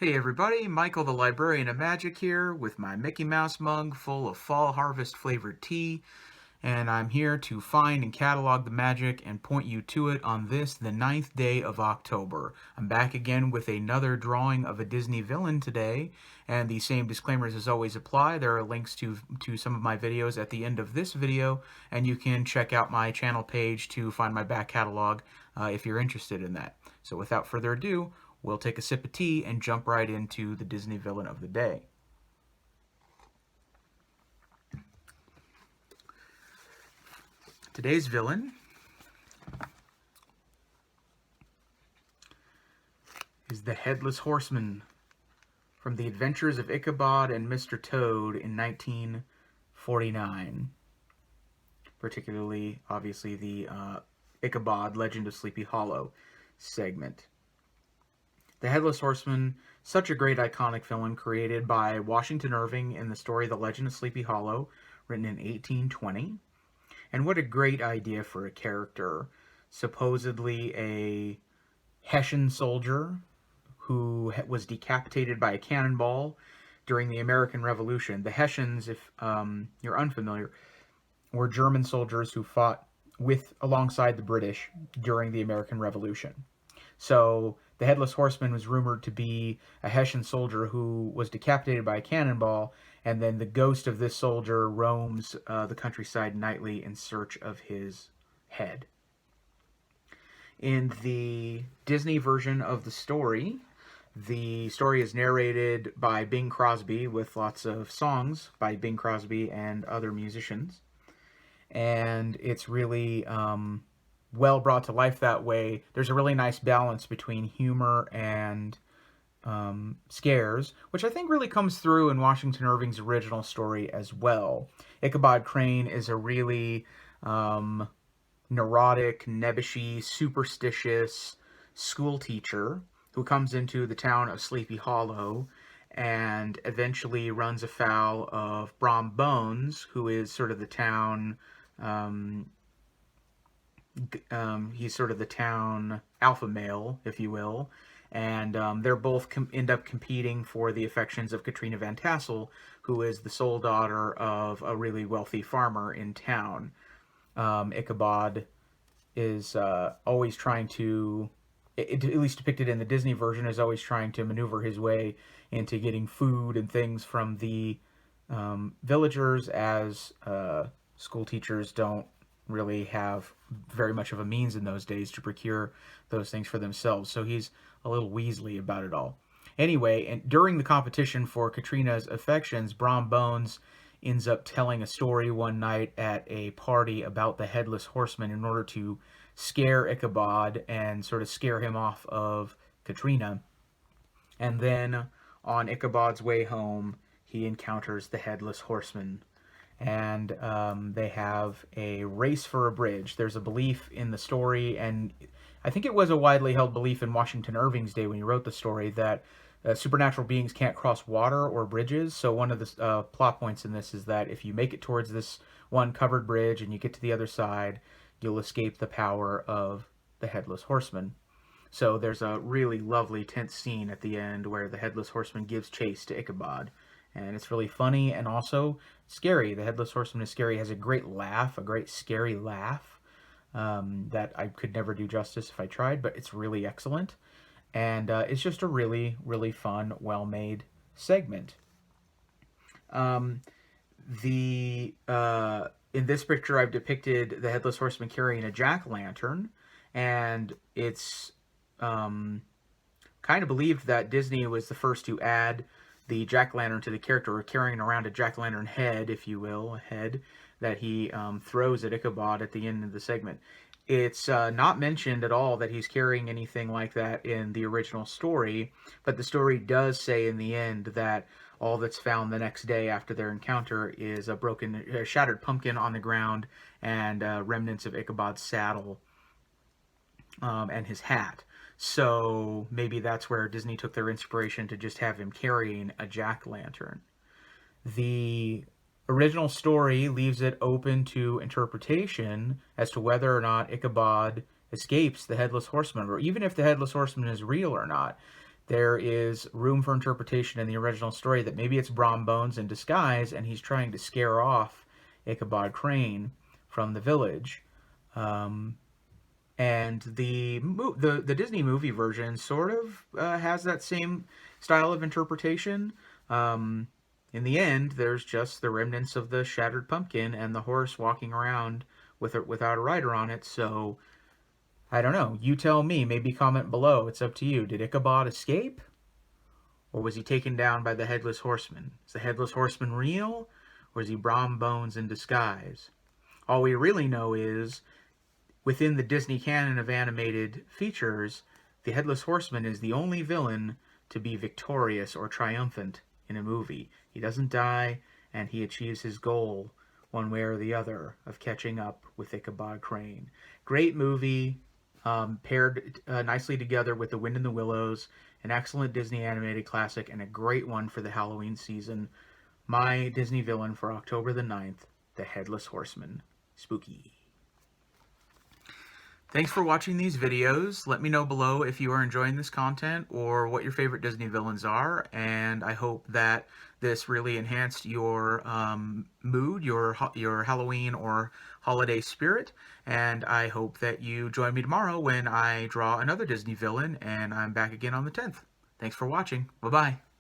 Hey everybody, Michael the Librarian of Magic here with my Mickey Mouse mug full of fall harvest flavored tea, and I'm here to find and catalog the magic and point you to it on this, the 9th day of October. I'm back again with another drawing of a Disney villain today, and the same disclaimers as always apply. There are links to some of my videos at the end of this video, and you can check out my channel page to find my back catalog if you're interested in that. So without further ado, we'll take a sip of tea and jump right into the Disney villain of the day. Today's villain is the Headless Horseman from The Adventures of Ichabod and Mr. Toad in 1949. Particularly, obviously, the Ichabod Legend of Sleepy Hollow segment. The Headless Horseman, such a great iconic villain created by Washington Irving in the story The Legend of Sleepy Hollow, written in 1820. And what a great idea for a character. Supposedly a Hessian soldier who was decapitated by a cannonball during the American Revolution. The Hessians, if you're unfamiliar, were German soldiers who fought alongside the British during the American Revolution. So the Headless Horseman was rumored to be a Hessian soldier who was decapitated by a cannonball, and then the ghost of this soldier roams the countryside nightly in search of his head. In the Disney version of the story is narrated by Bing Crosby with lots of songs by Bing Crosby and other musicians. And it's really well brought to life that way. There's a really nice balance between humor and scares, which I think really comes through in Washington Irving's original story as well. Ichabod Crane is a really neurotic, nebbishy, superstitious school teacher who comes into the town of Sleepy Hollow and eventually runs afoul of Brom Bones, who is sort of the town he's sort of the town alpha male, if you will, and they're both end up competing for the affections of Katrina Van Tassel, who is the sole daughter of a really wealthy farmer in town. Ichabod is always trying to, at least depicted in the Disney version, is always trying to maneuver his way into getting food and things from the villagers, as school teachers don't really have very much of a means in those days to procure those things for themselves. So he's a little Weasley about it all. Anyway, and during the competition for Katrina's affections, Brom Bones ends up telling a story one night at a party about the Headless Horseman in order to scare Ichabod and sort of scare him off of Katrina. And then on Ichabod's way home, he encounters the Headless Horseman, and they have a race for a bridge. There's a belief in the story, and I think it was a widely held belief in Washington Irving's day when he wrote the story, that supernatural beings can't cross water or bridges. So one of the plot points in this is that if you make it towards this one covered bridge and you get to the other side, you'll escape the power of the Headless Horseman. So there's a really lovely, tense scene at the end where the Headless Horseman gives chase to Ichabod. And it's really funny and also scary. The Headless Horseman is scary. He has a great laugh, a great scary laugh that I could never do justice if I tried, but it's really excellent. And it's just a really, really fun, well-made segment. In this picture, I've depicted the Headless Horseman carrying a jack-o'-lantern, and it's kind of believed that Disney was the first to add the jack-o'-lantern to the character, or carrying around a jack-o'-lantern head, if you will, a head that he throws at Ichabod at the end of the segment. It's not mentioned at all that he's carrying anything like that in the original story, but the story does say in the end that all that's found the next day after their encounter is a shattered pumpkin on the ground and remnants of Ichabod's saddle and his hat. So maybe that's where Disney took their inspiration to just have him carrying a jack-o'-lantern. The original story leaves it open to interpretation as to whether or not Ichabod escapes the Headless Horseman, or even if the Headless Horseman is real or not. there is room for interpretation in the original story that maybe it's Brom Bones in disguise, and he's trying to scare off Ichabod Crane from the village. Um, and the Disney movie version sort of has that same style of interpretation. Um, in the end, there's just the remnants of the shattered pumpkin and the horse walking around without a rider on it. So I don't know. You tell me. Maybe comment below. It's up to you. Did Ichabod escape, or was he taken down by the headless horseman? Is the headless horseman real, or is he Brom Bones in disguise? All we really know is, within the Disney canon of animated features, the Headless Horseman is the only villain to be victorious or triumphant in a movie. He doesn't die, and he achieves his goal, one way or the other, of catching up with Ichabod Crane. Great movie, paired nicely together with The Wind in the Willows, an excellent Disney animated classic, and a great one for the Halloween season. My Disney villain for October the 9th, the Headless Horseman. Spooky. Thanks for watching these videos. Let me know below if you are enjoying this content or what your favorite Disney villains are, and I hope that this really enhanced your mood, your Halloween or holiday spirit, and I hope that you join me tomorrow when I draw another Disney villain, and I'm back again on the 10th. Thanks for watching. Bye-bye.